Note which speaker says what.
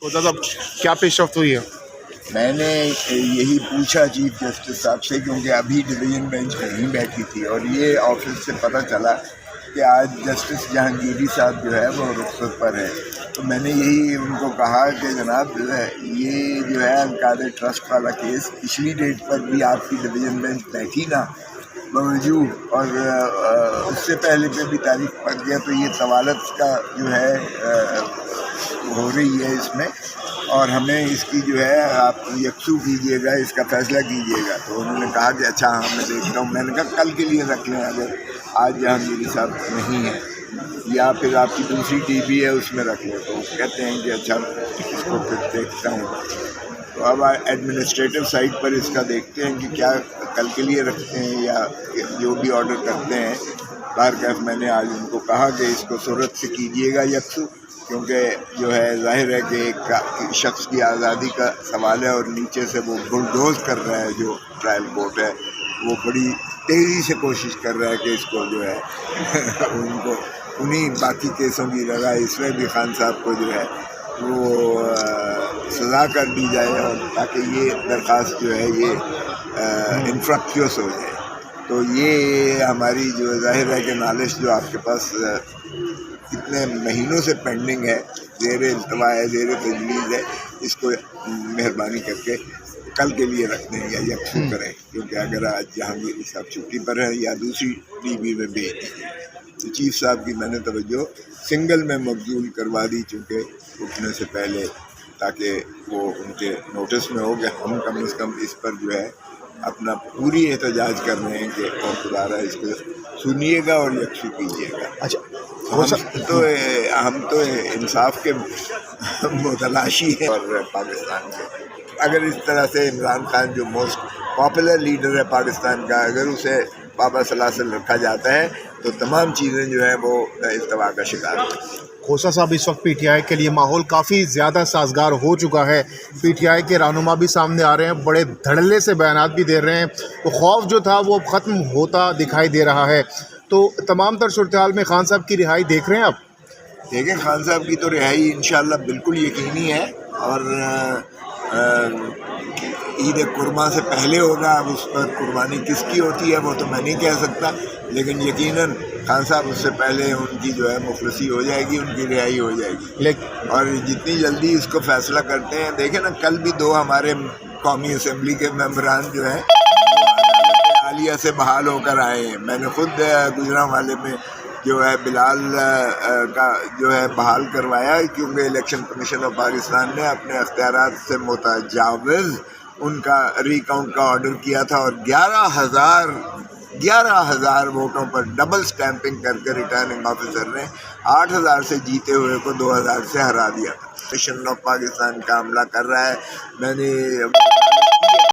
Speaker 1: तो साहब क्या पेशरफ्त हुई है?
Speaker 2: मैंने यही पूछा चीफ जस्टिस साहब से, क्योंकि अभी डिवीज़न बेंच नहीं बैठी थी और ये ऑफिस से पता चला कि आज जस्टिस जहांगीरी साहब जो है वो रुखसत पर है। तो मैंने यही उनको कहा कि जनाब ये जो है अलकायदा ट्रस्ट वाला केस पिछली डेट पर भी आपकी डिवीज़न बेंच बैठी ना बावजूद, और उससे पहले पे भी तारीख पड़ गया, तो ये तवालत का जो है हो रही है इसमें, और हमें इसकी जो है आप यकसू कीजिएगा, इसका फैसला कीजिएगा। तो उन्होंने कहा कि अच्छा हाँ मैं देखता हूँ। मैंने कहा कल के लिए रख लें, अगर आज जहांगीरी साहब नहीं है या फिर आपकी दूसरी टीवी है उसमें रख लें। तो कहते हैं कि अच्छा इसको फिर देखता हूँ। तो अब एडमिनिस्ट्रेटिव साइड पर इसका देखते हैं कि क्या कल के लिए रखते हैं या जो भी ऑर्डर करते हैं। बारकैफ मैंने आज उनको कहा कि इसको सूरत से कीजिएगा यकसू, क्योंकि जो है जाहिर है कि एक शख्स की आज़ादी का सवाल है और नीचे से वो बुलडोज कर रहा है। जो ट्रायल कोर्ट है वो बड़ी तेज़ी से कोशिश कर रहा है कि इसको जो है उनको उन्हीं बाकी केसों की लगा इसमें भी खान साहब को जो है वो सज़ा कर दी जाए, और ताकि ये दरख्वास्त जो है ये इन्फ्रक्चुअस हो जाए। तो ये हमारी जो जाहिर है कि नॉलेज जो आपके पास इतने महीनों से पेंडिंग है, ज़ेर इल्तवा है, ज़ेर तजवीज़ है, इसको मेहरबानी करके कल के लिए रख दें या यकसू करें, क्योंकि अगर आज जहांगीरी साहब छुट्टी पर है या दूसरी टीवी में भेज दें। तो चीफ साहब की मैंने तवज्जो सिंगल में मबजूल करवा दी चूँकि उठने से पहले, ताकि वो उनके नोटिस में हो गया। हम कम से कम इस पर जो है अपना पूरी एहतजाज कर रहे हैं कि और दोबारा इसको सुनिएगा और यकसू कीजिएगा।
Speaker 1: अच्छा,
Speaker 2: हम तो इंसाफ के मुतलाशी हैं और पाकिस्तान के। अगर इस तरह से इमरान खान जो मोस्ट पॉपुलर लीडर है पाकिस्तान का, अगर उसे बाबा सलासल रखा जाता है तो तमाम चीज़ें जो है वो इल्तवा का शिकार हैं।
Speaker 1: खोसा साहब, इस वक्त पीटीआई के लिए माहौल काफ़ी ज़्यादा साजगार हो चुका है। पीटीआई के रहनुमा भी सामने आ रहे हैं, बड़े धड़ल्ले से बयानात भी दे रहे हैं। तो खौफ जो था वो ख़त्म होता दिखाई दे रहा है। तो तमाम तर सूरत हाल में खान साहब की रिहाई देख रहे हैं आप?
Speaker 2: देखें, खान साहब की तो रिहाई इंशाअल्लाह बिल्कुल यकीनी है, और ईद कुर्मा से पहले होगा। अब उस पर कुर्बानी किसकी होती है वो तो मैं नहीं कह सकता, लेकिन यकीनन खान साहब उससे पहले उनकी जो है मुखलसी हो जाएगी, उनकी रिहाई हो जाएगी। और जितनी जल्दी इसको फैसला करते हैं, देखें ना कल भी दो हमारे कौमी असम्बली के मेंबरान जो हैं आलिया से बहाल होकर आए हैं। मैंने खुद गुजरांवाले में जो है बिलाल का जो है बहाल करवाया, क्योंकि इलेक्शन कमीशन ऑफ पाकिस्तान ने अपने अख्तियारात से मुतजाविज़ उनका रिकाउंट का ऑर्डर किया था, और 11,000 वोटों पर डबल स्टैंपिंग करके रिटर्निंग ऑफिसर ने 8,000 से जीते हुए को 2,000 से हरा दिया था। कमीशन ऑफ पाकिस्तान का हमला कर रहा है। मैंने